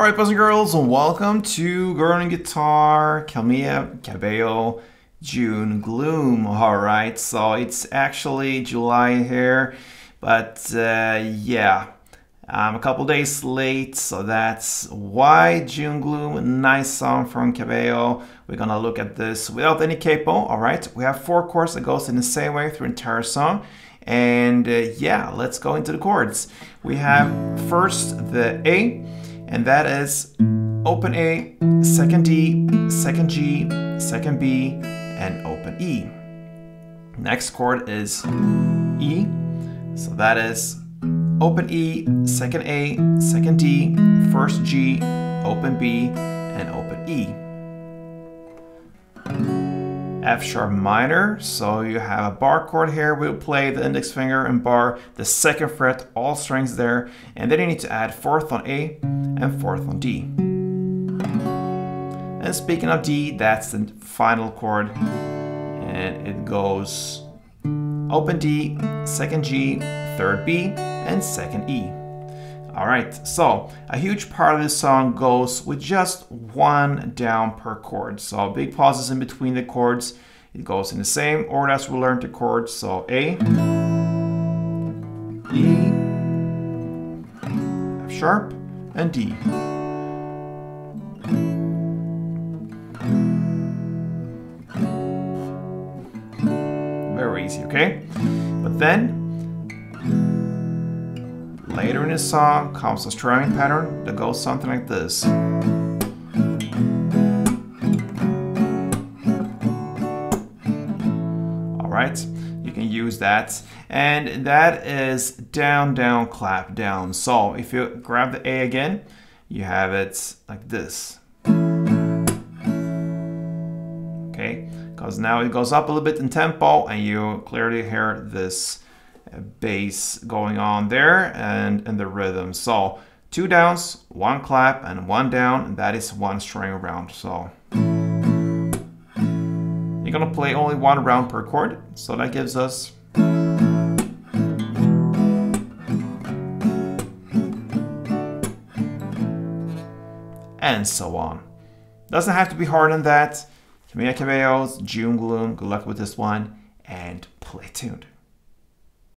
Alright, boys and girls, and welcome to Girl and Guitar, CAMILA, CABELLO, June, Gloom. Alright, so it's actually July here, but yeah, I'm a couple days late, so that's why June, Gloom, a nice song from CABELLO. We're gonna look at this without any capo, alright? We have 4 chords that goes in the same way through the entire song. And yeah, let's go into the chords. We have first the A, and that is open A, second D, second G, second B, and open E. Next chord is E, so that is open E, second A, second D, first G, open B, and open E. F sharp minor, so you have a bar chord here. We'll play the index finger and bar, the 2nd fret, all strings there, and then you need to add 4th on A and 4th on D. And speaking of D, that's the final chord, and it goes open D, 2nd G, 3rd B, and 2nd E. Alright, so a huge part of this song goes with just 1 down per chord. So big pauses in between the chords. It goes in the same order as we learned the chords. So A, E, F sharp, and D. Very easy, okay? But then later in the song comes a strumming pattern that goes something like this. Alright, you can use that. And that is down, down, clap, down. So if you grab the A again, you have it like this. Okay, because now it goes up a little bit in tempo and you clearly hear this bass going on there and the rhythm. So 2 downs, 1 clap, and 1 down, and that is 1 string around. So you're gonna play only 1 round per chord, so that gives us and so on. Doesn't have to be harder than that. CAMILA, CABELLO's June, Gloom. Good luck with this one and play tuned.